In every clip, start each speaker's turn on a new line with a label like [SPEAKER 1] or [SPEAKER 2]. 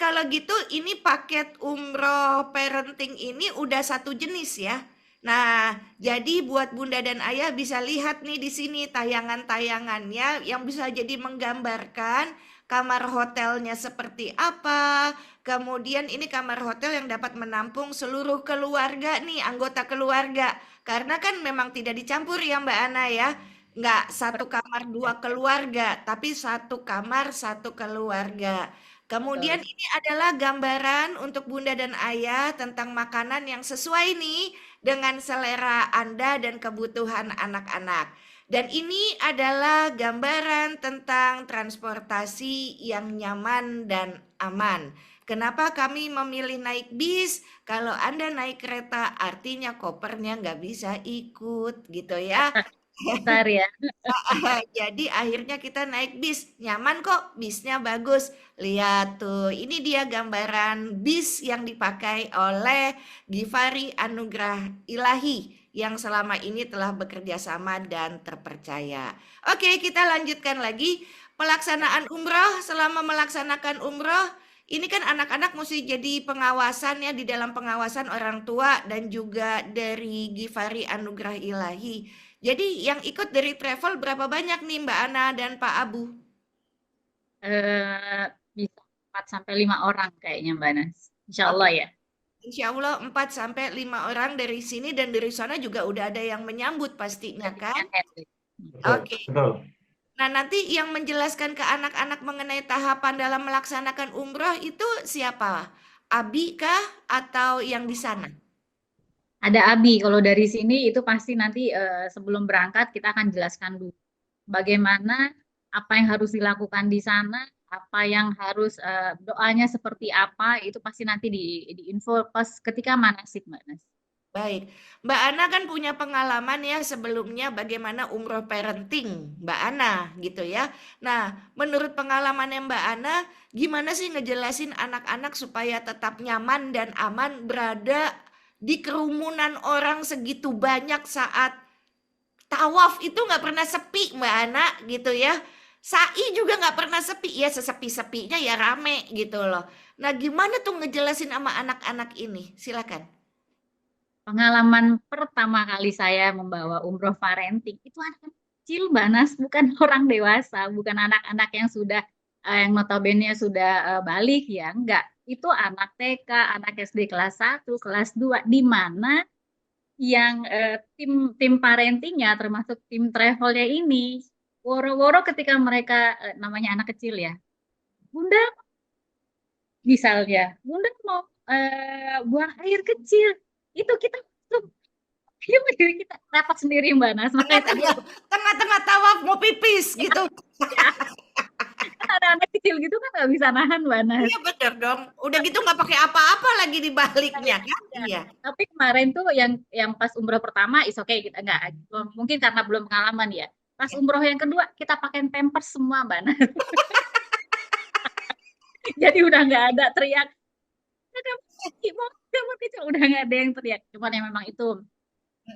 [SPEAKER 1] kalau gitu ini paket umroh parenting ini udah satu jenis ya. Nah, jadi buat bunda dan ayah bisa lihat nih di sini tayangan-tayangannya yang bisa jadi menggambarkan kamar hotelnya seperti apa. Kemudian ini kamar hotel yang dapat menampung seluruh keluarga nih, anggota keluarga. Karena kan memang tidak dicampur ya Mbak Ana ya. Nggak satu kamar dua keluarga, tapi satu kamar satu keluarga. Kemudian
[SPEAKER 2] Betul.
[SPEAKER 1] ini adalah gambaran untuk bunda dan ayah tentang makanan yang sesuai nih dengan selera Anda dan kebutuhan anak-anak. Dan ini adalah gambaran tentang transportasi yang nyaman dan aman. Kenapa kami memilih naik bis? Kalau Anda naik kereta, artinya kopernya nggak bisa ikut, gitu ya.
[SPEAKER 2] Besar ya.
[SPEAKER 1] Jadi akhirnya kita naik bis, nyaman kok, bisnya bagus. Lihat tuh, ini dia gambaran bis yang dipakai oleh Givari Anugrah Ilahi yang selama ini telah bekerja sama dan terpercaya. Oke, kita lanjutkan lagi. Pelaksanaan umroh, selama melaksanakan umroh, ini kan anak-anak mesti jadi pengawasan ya di dalam pengawasan orang tua dan juga dari Givari Anugrah Ilahi. Jadi yang ikut dari travel berapa banyak nih Mbak Ana dan Pak Abu?
[SPEAKER 2] Eh, Bisa 4 sampai 5 orang kayaknya Mbak Nas. Insya
[SPEAKER 1] Oke,
[SPEAKER 2] Allah ya.
[SPEAKER 1] insya Allah 4 sampai 5 orang dari sini dan dari sana juga udah ada yang menyambut pastinya
[SPEAKER 2] Jadi
[SPEAKER 1] kan?
[SPEAKER 2] handling.
[SPEAKER 3] Betul,
[SPEAKER 1] Oke.
[SPEAKER 3] betul.
[SPEAKER 1] Nah, nanti yang menjelaskan ke anak-anak mengenai tahapan dalam melaksanakan umroh itu siapa? Abi kah atau yang di sana?
[SPEAKER 2] Ada Abi, kalau dari sini itu pasti nanti sebelum berangkat kita akan jelaskan dulu bagaimana apa yang harus dilakukan di sana, apa yang harus doanya seperti apa, itu pasti nanti di info pas ketika manasik Mbak Nas.
[SPEAKER 1] Baik, Mbak Ana kan punya pengalaman ya sebelumnya bagaimana umroh parenting Mbak Ana gitu ya. Nah, menurut pengalamannya Mbak Ana, gimana sih ngejelasin anak-anak supaya tetap nyaman dan aman berada di kerumunan orang segitu banyak saat tawaf itu nggak pernah sepi Mbak Ana gitu ya. Sa'i juga nggak pernah sepi ya, sesepi-sepinya ya rame gitu loh. Nah, gimana tuh ngejelasin sama anak-anak ini? Silakan.
[SPEAKER 2] Pengalaman pertama kali saya membawa umroh parenting itu anak kecil, Mbak Nas, bukan orang dewasa, bukan anak-anak yang sudah yang notabene sudah balik ya, enggak. Itu anak TK, anak SD kelas 1, kelas 2, di mana yang tim tim parentingnya termasuk tim travelnya ini woro-woro ketika mereka namanya anak kecil ya. Bunda misalnya, Bunda mau buang air kecil. Itu kita iya, kita rapat sendiri Mbak Nas. Makanya tadi
[SPEAKER 1] Tengah-tengah
[SPEAKER 2] aku
[SPEAKER 1] tengah-tengah tawaf mau pipis gitu.
[SPEAKER 2] ya, kan ada anak kecil gitu kan nggak bisa nahan Mbak Nas.
[SPEAKER 1] Iya bener dong. Udah gitu nggak pakai apa-apa lagi di baliknya kan?
[SPEAKER 2] Ya.
[SPEAKER 1] Iya.
[SPEAKER 2] Tapi kemarin tuh yang pas umroh pertama is oke kita enggak mungkin karena belum pengalaman ya. Pas umroh yang kedua kita pakai pampers semua Mbak Nas. Jadi udah nggak ada teriak. Mau kecil udah nggak ada yang teriak. Cuman yang memang itu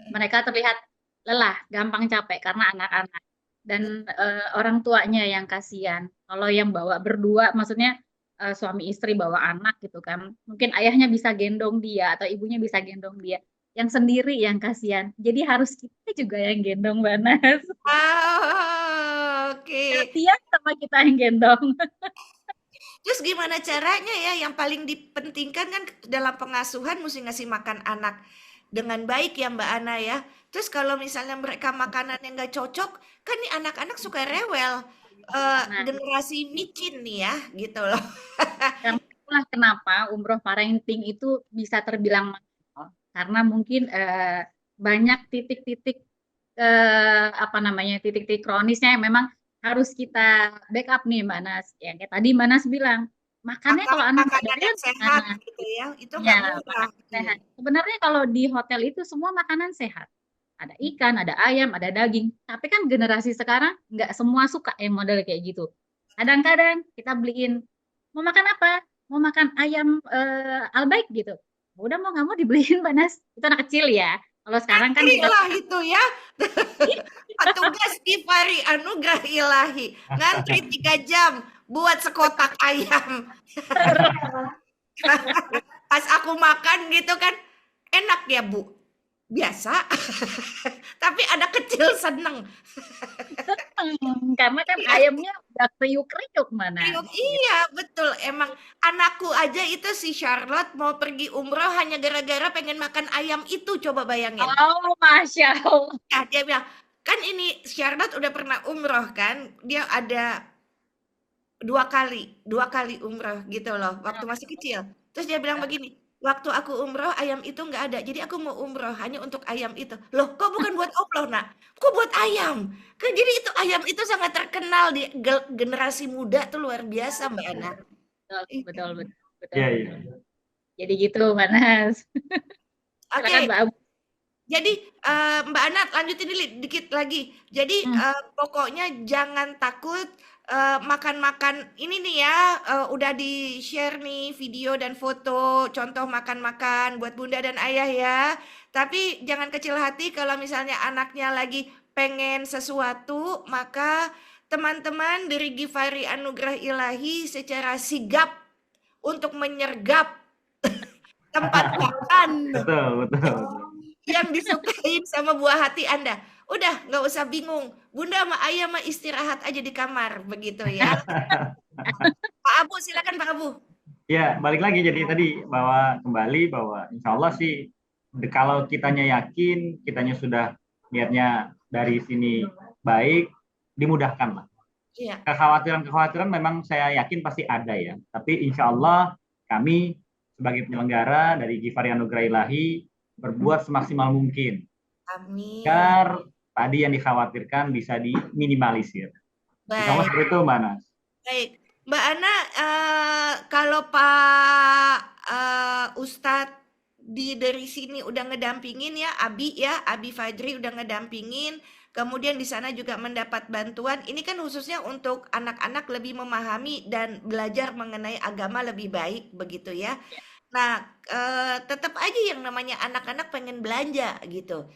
[SPEAKER 2] mereka terlihat lelah, gampang capek karena anak-anak dan orang tuanya yang kasihan. Kalau yang bawa berdua, maksudnya suami istri bawa anak gitu kan, mungkin ayahnya bisa gendong dia atau ibunya bisa gendong dia. Yang sendiri yang kasihan. Jadi harus kita juga yang gendong, Banas.
[SPEAKER 1] Ah, oke.
[SPEAKER 2] Dia sama kita yang gendong.
[SPEAKER 1] Terus gimana caranya ya yang paling dipentingkan kan dalam pengasuhan mesti ngasih makan anak dengan baik ya Mbak Ana ya. Terus kalau misalnya mereka makanan yang nggak cocok, kan nih anak-anak suka rewel.
[SPEAKER 2] Nah,
[SPEAKER 1] Generasi micin nih ya gitu loh.
[SPEAKER 2] yang itulah kenapa umroh parenting itu bisa terbilang mahal. Karena mungkin banyak titik-titik apa namanya titik-titik kronisnya yang memang harus kita backup nih Mbak Nas. Yang kayak tadi Mbak Nas bilang, makannya kalau anak nggak
[SPEAKER 1] Makanan
[SPEAKER 2] doyan
[SPEAKER 1] yang sehat
[SPEAKER 2] gimana?
[SPEAKER 1] gitu ya, itu
[SPEAKER 2] Ya,
[SPEAKER 1] nggak murah.
[SPEAKER 2] makanan
[SPEAKER 1] Iya.
[SPEAKER 2] sehat. Sebenarnya kalau di hotel itu semua makanan sehat. Ada ikan, ada ayam, ada daging. Tapi kan generasi sekarang nggak semua suka yang model kayak gitu. Kadang-kadang kita beliin, mau makan apa? Mau makan ayam albaik gitu. Udah mau nggak mau dibeliin Mbak Nas. Itu anak kecil ya. Kalau sekarang kan
[SPEAKER 1] Ngantri
[SPEAKER 2] kita
[SPEAKER 1] lah itu ya. Petugas Givari Anugrah Ilahi. Ngantri 3 jam buat sekotak ayam. Pas aku makan gitu kan, enak ya Bu? Biasa, tapi anak kecil seneng.
[SPEAKER 2] Karena kan
[SPEAKER 1] Iya,
[SPEAKER 2] ayamnya udah kriuk-kriuk mana.
[SPEAKER 1] kriuk,
[SPEAKER 2] Gitu.
[SPEAKER 1] iya betul. Emang anakku aja itu si Charlotte mau pergi umroh hanya gara-gara pengen makan ayam itu, coba bayangin.
[SPEAKER 2] Oh, Masya Allah.
[SPEAKER 1] Ya, dia bilang, kan ini Charlotte udah pernah umroh kan, dia ada dua kali umroh gitu loh, waktu masih kecil. Terus dia bilang begini, waktu aku umroh ayam itu nggak ada, jadi aku mau umroh hanya untuk ayam itu. Loh, kok bukan buat Allah nak? Kok buat ayam? Kan jadi itu ayam itu sangat terkenal di generasi muda tuh luar biasa Mbak Ana.
[SPEAKER 2] Betul,
[SPEAKER 1] Iya.
[SPEAKER 2] betul, betul, betul,
[SPEAKER 3] Iya,
[SPEAKER 2] betul.
[SPEAKER 3] iya.
[SPEAKER 2] Jadi gitu, Manas. Silakan,
[SPEAKER 1] Oke,
[SPEAKER 2] Mbak Abu.
[SPEAKER 1] jadi Mbak Ana lanjutin dulu dikit lagi. Jadi
[SPEAKER 2] Hmm.
[SPEAKER 1] pokoknya jangan takut makan-makan ini nih ya, udah di-share nih video dan foto contoh makan-makan buat bunda dan ayah ya. Tapi jangan kecil hati kalau misalnya anaknya lagi pengen sesuatu, maka teman-teman dari Givari Anugerah Ilahi secara sigap untuk menyergap tempat makan
[SPEAKER 3] Betul, betul.
[SPEAKER 1] yang disukain sama buah hati Anda. Udah, nggak usah bingung. Bunda sama ayah mah istirahat aja di kamar, begitu ya. Pak Abu, silakan Pak Abu.
[SPEAKER 3] Ya, balik lagi jadi tadi bahwa insya Allah sih kalau kitanya yakin, kitanya sudah niatnya dari sini baik, dimudahkan lah.
[SPEAKER 1] Iya,
[SPEAKER 3] Kekhawatiran-kekhawatiran memang saya yakin pasti ada ya. Tapi insya Allah kami sebagai penyelenggara dari Givari Anugerah Ilahi berbuat semaksimal mungkin
[SPEAKER 1] amin.
[SPEAKER 3] agar tadi yang dikhawatirkan bisa diminimalisir. Insya Allah
[SPEAKER 1] Baik,
[SPEAKER 3] seperti itu, Mbak Nas.
[SPEAKER 1] baik. Mbak Ana, kalau Pak Ustadz dari sini udah ngedampingin ya, Abi Fajri udah ngedampingin, kemudian di sana juga mendapat bantuan. Ini kan khususnya untuk anak-anak lebih memahami dan belajar mengenai agama lebih baik, begitu ya. Nah, tetap aja yang namanya anak-anak pengen belanja gitu.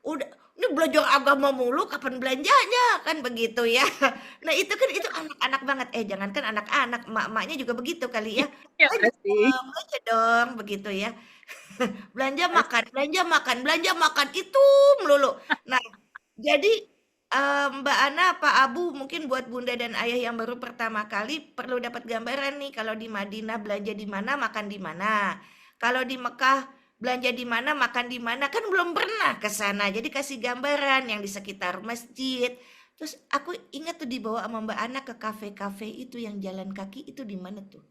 [SPEAKER 1] Udah ini belajar agama mulu kapan belanjanya kan begitu ya. Nah, itu anak-anak banget. Jangankan anak-anak, emak-emaknya juga begitu kali ya.
[SPEAKER 2] Ya, pasti.
[SPEAKER 1] Belanja dong begitu ya.
[SPEAKER 2] Pasti.
[SPEAKER 1] Belanja makan, belanja makan itu melulu. Nah, jadi Mbak Ana, Pak Abu, mungkin buat Bunda dan Ayah yang baru pertama kali perlu dapat gambaran nih kalau di Madinah belanja di mana, makan di mana. Kalau di Mekah belanja di mana, makan di mana, kan belum pernah ke sana. Jadi kasih gambaran yang di sekitar masjid. Terus aku ingat tuh dibawa sama Mbak Ana ke kafe-kafe itu yang jalan kaki itu di mana tuh?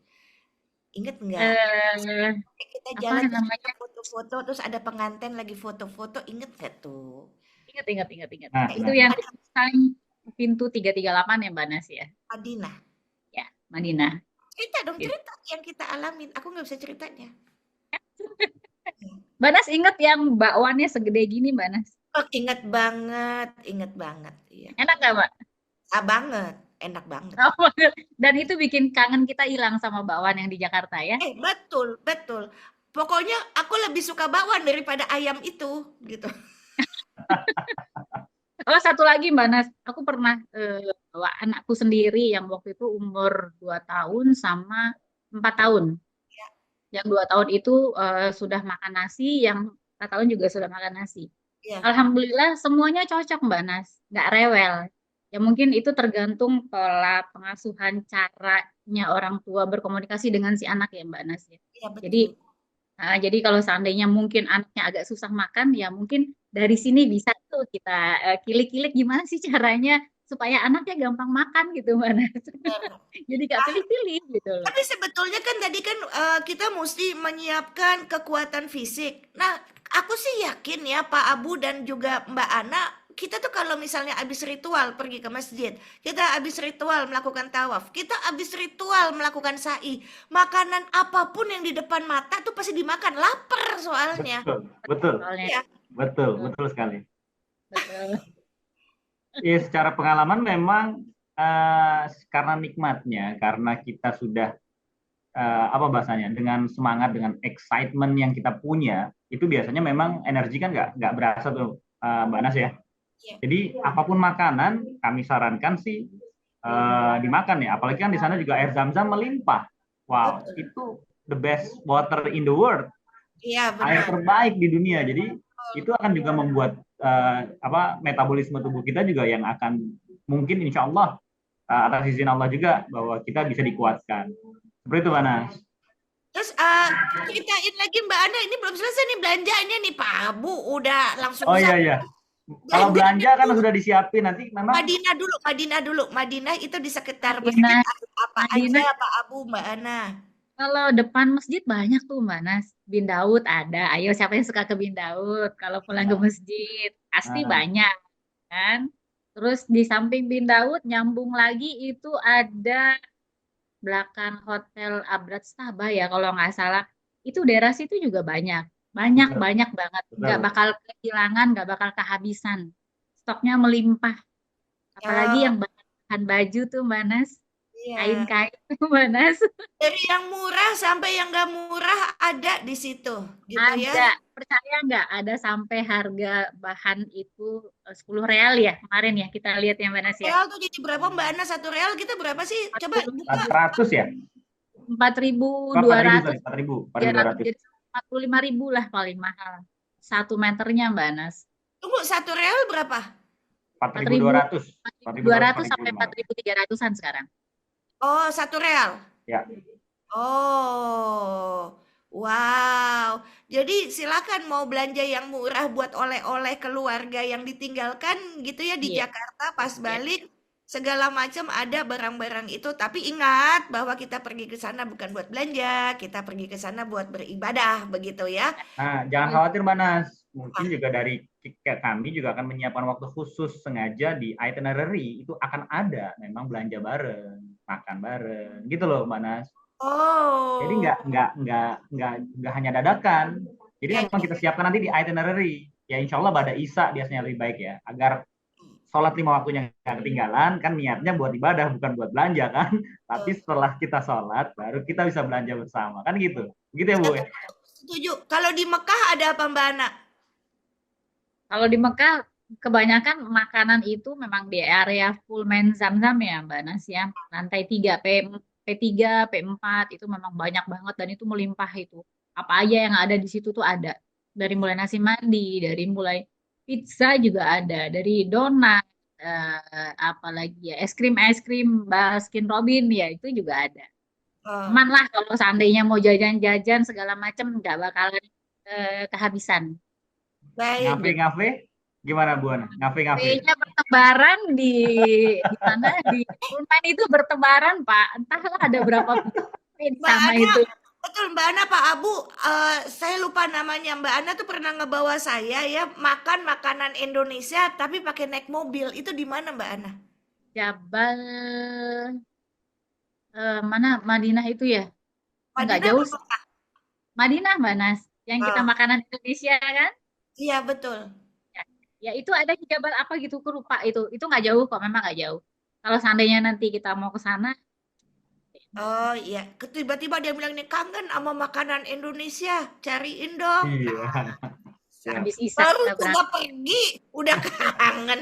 [SPEAKER 1] Ingat nggak?
[SPEAKER 2] Eh,
[SPEAKER 1] Kita
[SPEAKER 2] apa
[SPEAKER 1] jalan terus kita
[SPEAKER 2] namanya?
[SPEAKER 1] foto-foto, terus ada pengantin lagi foto-foto, inget nggak tuh?
[SPEAKER 2] Ingat, ingat, ingat, ingat.
[SPEAKER 3] Nah,
[SPEAKER 1] Nah,
[SPEAKER 2] Itu
[SPEAKER 3] nah,
[SPEAKER 2] yang
[SPEAKER 3] nah.
[SPEAKER 2] paling pintu 338 ya, Mbak Nas ya?
[SPEAKER 1] Madinah.
[SPEAKER 2] Ya, Madinah.
[SPEAKER 1] Cerita dong,
[SPEAKER 2] Gitu.
[SPEAKER 1] cerita yang kita alamin. Aku nggak bisa ceritanya.
[SPEAKER 2] Mbak Nas ingat yang bakwannya segede gini, Mbak Nas?
[SPEAKER 1] Oh, inget banget, inget banget. Iya.
[SPEAKER 2] Enak nggak, Mbak?
[SPEAKER 1] Banget, enak banget.
[SPEAKER 2] Oh, dan itu bikin kangen kita hilang sama bakwan yang di Jakarta ya.
[SPEAKER 1] Betul, betul. Pokoknya aku lebih suka bakwan daripada ayam itu, gitu.
[SPEAKER 2] Oh, satu lagi Mbak Nas, aku pernah bawa anakku sendiri yang waktu itu umur 2 tahun sama 4 tahun.
[SPEAKER 1] Ya,
[SPEAKER 2] Yang 2 tahun itu sudah makan nasi, yang 4 tahun juga sudah makan nasi.
[SPEAKER 1] ya,
[SPEAKER 2] Alhamdulillah semuanya cocok Mbak Nas, nggak rewel. Ya mungkin itu tergantung pola pengasuhan caranya orang tua berkomunikasi dengan si anak ya Mbak Nas ya.
[SPEAKER 1] ya
[SPEAKER 2] Jadi
[SPEAKER 1] betul.
[SPEAKER 2] jadi kalau seandainya mungkin anaknya agak susah makan, ya mungkin dari sini bisa tuh kita kilik-kilik gimana sih caranya supaya anaknya gampang makan gitu, Mbak Nas.
[SPEAKER 1] Benar.
[SPEAKER 2] Jadi gak pilih-pilih gitu loh.
[SPEAKER 1] Tapi sebetulnya kan tadi kan kita mesti menyiapkan kekuatan fisik. Nah, aku sih yakin ya Pak Abu dan juga Mbak Ana, kita tuh kalau misalnya habis ritual pergi ke masjid, kita habis ritual melakukan tawaf, kita habis ritual melakukan sa'i, makanan apapun yang di depan mata tuh pasti dimakan, lapar soalnya.
[SPEAKER 3] Betul, betul,
[SPEAKER 2] Soalnya
[SPEAKER 1] Ya,
[SPEAKER 3] betul,
[SPEAKER 2] betul,
[SPEAKER 3] betul sekali.
[SPEAKER 2] betul.
[SPEAKER 3] Ya, secara pengalaman memang karena nikmatnya, karena kita sudah apa bahasanya, dengan semangat, dengan excitement yang kita punya, itu biasanya memang energi kan nggak berasa tuh, Mbak Nas ya.
[SPEAKER 1] ya,
[SPEAKER 3] Jadi apapun makanan, kami sarankan sih dimakan ya. Apalagi kan di sana juga air zam-zam melimpah. Wow,
[SPEAKER 1] Betul.
[SPEAKER 3] itu the best water in the world,
[SPEAKER 1] Iya,
[SPEAKER 3] air
[SPEAKER 1] benar.
[SPEAKER 3] terbaik di dunia. Jadi itu akan juga membuat metabolisme tubuh kita juga yang akan mungkin insya Allah atas izin Allah juga bahwa kita bisa dikuatkan. Seperti itu, Mbak Nas.
[SPEAKER 1] Terus ceritain lagi Mbak Ana, ini belum selesai nih belanjanya nih Pak Abu, udah langsung
[SPEAKER 3] Oh iya, iya. Kalau
[SPEAKER 1] belanjanya
[SPEAKER 3] belanja kan
[SPEAKER 1] dulu.
[SPEAKER 3] sudah disiapin, nanti memang
[SPEAKER 1] Madinah dulu, Madinah dulu. Madinah itu di sekitar masjid
[SPEAKER 2] Madinah,
[SPEAKER 1] apa aja
[SPEAKER 2] Madinah.
[SPEAKER 1] Pak Abu, Mbak Ana?
[SPEAKER 2] Kalau depan masjid banyak tuh Mbak Nas. Bin Daud ada. Ayo siapa yang suka ke Bin Daud? Kalau pulang ke
[SPEAKER 3] ya.
[SPEAKER 2] masjid pasti
[SPEAKER 3] Nah,
[SPEAKER 2] banyak kan. Terus di samping Bin Daud nyambung lagi itu ada belakang Hotel Abrat Staba ya kalau nggak salah. Itu daerah situ juga banyak. Banyak
[SPEAKER 3] betul,
[SPEAKER 2] banyak banget. Nggak
[SPEAKER 3] betul.
[SPEAKER 2] bakal kehilangan, nggak bakal kehabisan. Stoknya melimpah. Apalagi
[SPEAKER 1] Oh,
[SPEAKER 2] yang bahan baju tuh Mbak Nas.
[SPEAKER 1] iya.
[SPEAKER 2] Kain-kain tuh Mbak Nas.
[SPEAKER 1] Dari yang murah sampai yang nggak murah ada di situ, gitu ya.
[SPEAKER 2] Ada, percaya nggak ada sampai harga bahan itu 10 real ya kemarin ya kita lihat yang mana sih ya
[SPEAKER 1] Real tuh jadi berapa Mbak Ana? Satu real kita berapa sih? Coba buka.
[SPEAKER 3] 400 ya?
[SPEAKER 2] 4.200
[SPEAKER 3] 4.000, sorry, 4.000,
[SPEAKER 2] 300
[SPEAKER 3] 4.200.
[SPEAKER 2] jadi 45.000 lah paling mahal 1 meternya Mbak Anas.
[SPEAKER 1] Tunggu, satu real berapa?
[SPEAKER 3] 4.200, 4.200,
[SPEAKER 2] 4.200 sampai
[SPEAKER 3] 4.500.
[SPEAKER 2] 4.300-an sekarang.
[SPEAKER 1] Oh, satu real.
[SPEAKER 3] Ya,
[SPEAKER 1] Oh, wow. Jadi silakan mau belanja yang murah buat oleh-oleh keluarga yang ditinggalkan gitu ya di
[SPEAKER 2] Iya,
[SPEAKER 1] Jakarta pas
[SPEAKER 2] iya.
[SPEAKER 1] balik segala macam ada barang-barang itu. Tapi ingat bahwa kita pergi ke sana bukan buat belanja, kita pergi ke sana buat beribadah begitu ya.
[SPEAKER 3] nah jangan khawatir Mbak Nas. Mungkin
[SPEAKER 1] Ah,
[SPEAKER 3] juga dari kami juga akan menyiapkan waktu khusus sengaja di itinerary itu akan ada memang belanja bareng, makan bareng, gitu loh Mbak Nas. Jadi
[SPEAKER 1] Oh,
[SPEAKER 3] nggak hanya dadakan. Jadi
[SPEAKER 1] ya,
[SPEAKER 3] memang
[SPEAKER 1] ya.
[SPEAKER 3] kita siapkan nanti di itinerary. Ya insya Allah pada Isya biasanya lebih baik ya, agar sholat 5 waktunya nggak ketinggalan. Kan niatnya buat ibadah bukan buat belanja kan. Tapi
[SPEAKER 1] Betul.
[SPEAKER 3] setelah kita sholat baru kita bisa belanja bersama kan gitu. Gitu ya Bu ya.
[SPEAKER 1] Setuju. Setuju. Kalau di Mekah ada apa Mbak Ana?
[SPEAKER 2] Kalau di Mekah kebanyakan makanan itu memang di area full main Zam-Zam ya Mbak Nas ya. Lantai 3 P3, P4 itu memang banyak banget dan itu melimpah itu. Apa aja yang ada di situ tuh ada. Dari mulai nasi mandi, dari mulai pizza juga ada, dari donat, apa lagi ya, es krim Baskin Robin ya itu juga ada.
[SPEAKER 1] Oh,
[SPEAKER 2] Aman lah kalau seandainya mau jajan-jajan segala macam nggak bakalan kehabisan.
[SPEAKER 1] baik.
[SPEAKER 3] Ngafe-ngafe gimana Bu Ana? Ngafe-ngafe.
[SPEAKER 2] Kayaknya bertebaran di mana di Pulpen itu bertebaran Pak. Entahlah ada berapa di
[SPEAKER 1] Mbak
[SPEAKER 2] sana
[SPEAKER 1] Ana,
[SPEAKER 2] itu.
[SPEAKER 1] betul Mbak Ana, Pak Abu, saya lupa namanya. Mbak Ana tuh pernah ngebawa saya ya makan makanan Indonesia tapi pakai naik mobil. Itu di mana Mbak Ana?
[SPEAKER 2] Jabal mana Madinah itu ya? Enggak
[SPEAKER 1] Madinah
[SPEAKER 2] jauh
[SPEAKER 1] apa
[SPEAKER 2] sih.
[SPEAKER 1] Mekah?
[SPEAKER 2] Madinah Mbak Nas. Yang kita
[SPEAKER 1] Oh,
[SPEAKER 2] makanan Indonesia kan?
[SPEAKER 1] iya betul.
[SPEAKER 2] Ya, ya itu ada di Jabal apa gitu aku lupa itu. Itu nggak jauh kok, memang nggak jauh. Kalau seandainya nanti kita mau ke sana,
[SPEAKER 1] Oh iya, tiba-tiba dia bilang nih kangen sama makanan Indonesia, cariin dong.
[SPEAKER 3] Iya. Ya.
[SPEAKER 2] habis isak
[SPEAKER 1] Baru
[SPEAKER 2] kita
[SPEAKER 1] juga
[SPEAKER 2] berangkat.
[SPEAKER 1] pergi, udah kangen.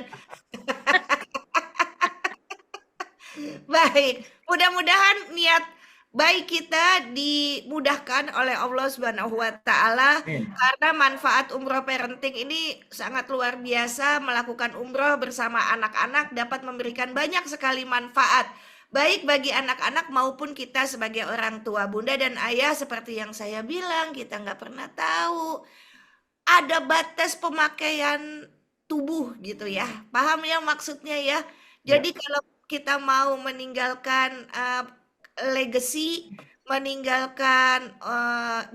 [SPEAKER 1] Baik, mudah-mudahan niat baik kita dimudahkan oleh Allah Subhanahu wa taala
[SPEAKER 3] Amin.
[SPEAKER 1] karena manfaat umroh parenting ini sangat luar biasa. Melakukan umroh bersama anak-anak dapat memberikan banyak sekali manfaat baik bagi anak-anak maupun kita sebagai orang tua, bunda dan ayah. Seperti yang saya bilang, kita nggak pernah tahu ada batas pemakaian tubuh gitu ya. Paham ya maksudnya ya?
[SPEAKER 3] Ya.
[SPEAKER 1] Jadi kalau kita mau meninggalkan legacy, meninggalkan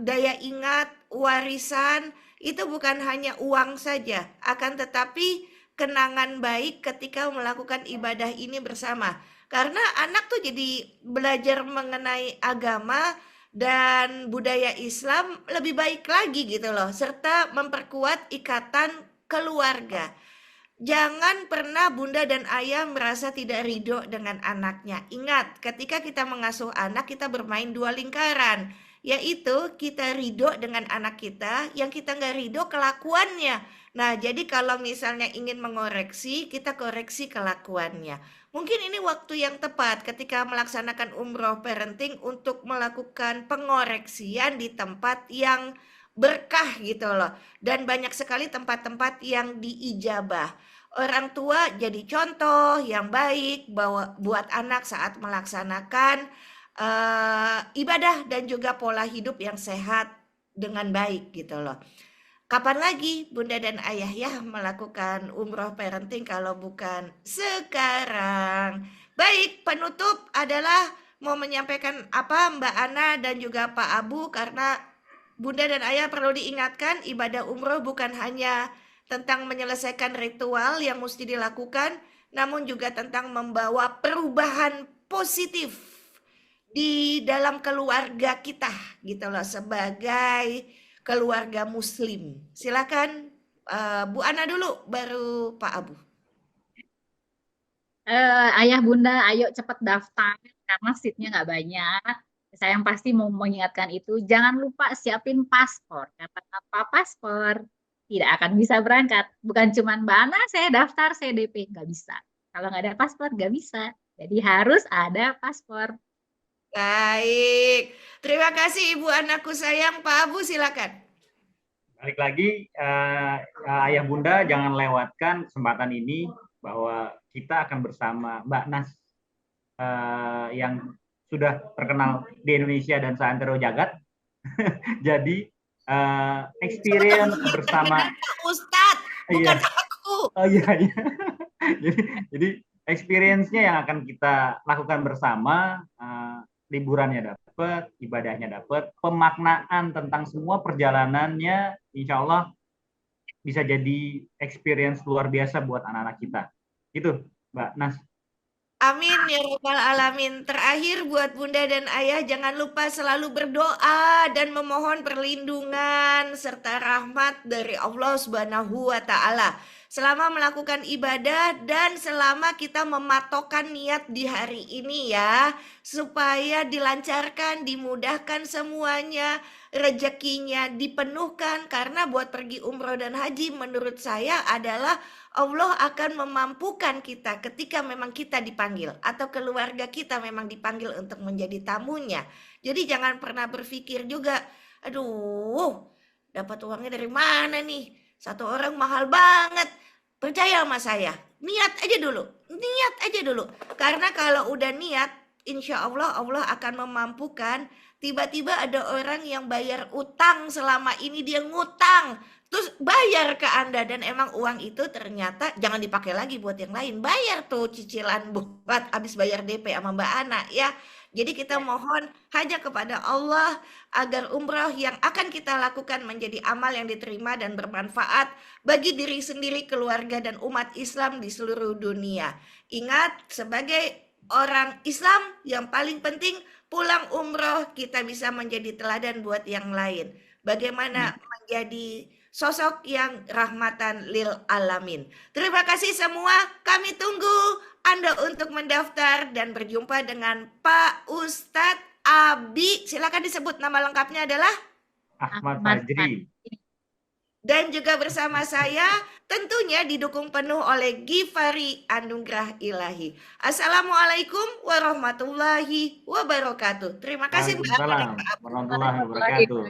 [SPEAKER 1] daya ingat, warisan, itu bukan hanya uang saja, akan tetapi kenangan baik ketika melakukan ibadah ini bersama. Karena anak tuh jadi belajar mengenai agama dan budaya Islam lebih baik lagi gitu loh, serta memperkuat ikatan keluarga. Jangan pernah bunda dan ayah merasa tidak ridho dengan anaknya. Ingat, ketika kita mengasuh anak, kita bermain dua lingkaran. yaitu kita ridho dengan anak kita, yang kita nggak ridho kelakuannya. Nah, jadi kalau misalnya ingin mengoreksi, kita koreksi kelakuannya. Mungkin ini waktu yang tepat ketika melaksanakan umroh parenting untuk melakukan pengoreksian di tempat yang berkah gitu loh. Dan banyak sekali tempat-tempat yang diijabah. Orang tua jadi contoh yang baik buat anak saat melaksanakan ibadah dan juga pola hidup yang sehat dengan baik gitu loh. Kapan lagi Bunda dan Ayah ya melakukan umroh parenting kalau bukan sekarang? Baik, penutup adalah mau menyampaikan apa Mbak Ana dan juga Pak Abu, karena Bunda dan Ayah perlu diingatkan ibadah umroh bukan hanya tentang menyelesaikan ritual yang mesti dilakukan, namun juga tentang membawa perubahan positif di dalam keluarga kita gitu loh, sebagai keluarga muslim. Silakan Bu Ana dulu, baru Pak Abu.
[SPEAKER 2] Ayah bunda, ayo cepet daftar karena seatnya nggak banyak. Saya yang pasti mau mengingatkan itu, jangan lupa siapin paspor. Karena tanpa paspor tidak akan bisa berangkat. Bukan cuma Mbak Ana, saya daftar, saya DP, nggak bisa. Kalau nggak ada paspor, nggak bisa. Jadi harus ada paspor.
[SPEAKER 1] Baik, terima kasih Ibu anakku sayang. Pak Abu silakan.
[SPEAKER 3] Balik lagi, Ayah Bunda jangan lewatkan kesempatan ini bahwa kita akan bersama Mbak Nas yang sudah terkenal di Indonesia dan seantero jagat. Jadi experience bersama
[SPEAKER 1] Ustadz, bukan
[SPEAKER 3] iya.
[SPEAKER 1] aku.
[SPEAKER 3] Oh iya, iya. jadi experience-nya yang akan kita lakukan bersama, liburannya dapat, ibadahnya dapat, pemaknaan tentang semua perjalanannya, insya Allah bisa jadi experience luar biasa buat anak-anak kita. Gitu, Mbak Nas.
[SPEAKER 1] Amin ya rabbal alamin. Terakhir buat Bunda dan Ayah, jangan lupa selalu berdoa dan memohon perlindungan serta rahmat dari Allah Subhanahu wa taala selama melakukan ibadah dan selama kita mematokkan niat di hari ini ya, supaya dilancarkan, dimudahkan semuanya, rezekinya dipenuhkan, karena buat pergi umroh dan haji menurut saya adalah Allah akan memampukan kita ketika memang kita dipanggil atau keluarga kita memang dipanggil untuk menjadi tamunya. Jadi jangan pernah berpikir juga, aduh, dapat uangnya dari mana nih? Satu orang mahal banget. Percaya sama saya, niat aja dulu, niat aja dulu. Karena kalau udah niat, insya Allah Allah akan memampukan. Tiba-tiba ada orang yang bayar utang, selama ini dia ngutang, terus bayar ke Anda, dan emang uang itu ternyata jangan dipakai lagi buat yang lain. Bayar tuh cicilan buat habis bayar DP sama Mbak Ana ya. Jadi kita mohon hanya kepada Allah agar umrah yang akan kita lakukan menjadi amal yang diterima dan bermanfaat bagi diri sendiri, keluarga, dan umat Islam di seluruh dunia. Ingat, sebagai orang Islam yang paling penting, pulang umroh kita bisa menjadi teladan buat yang lain. Bagaimana menjadi sosok yang rahmatan lil alamin. Terima kasih semua. Kami tunggu Anda untuk mendaftar dan berjumpa dengan Pak Ustadz Abi. Silakan disebut nama lengkapnya adalah
[SPEAKER 3] Ahmad Fajri.
[SPEAKER 1] Dan juga bersama saya tentunya didukung penuh oleh Givari Anugrah Ilahi. Assalamualaikum warahmatullahi wabarakatuh. Terima kasih Mbak Ana dan Pak Abu.
[SPEAKER 3] Warahmatullahi wabarakatuh.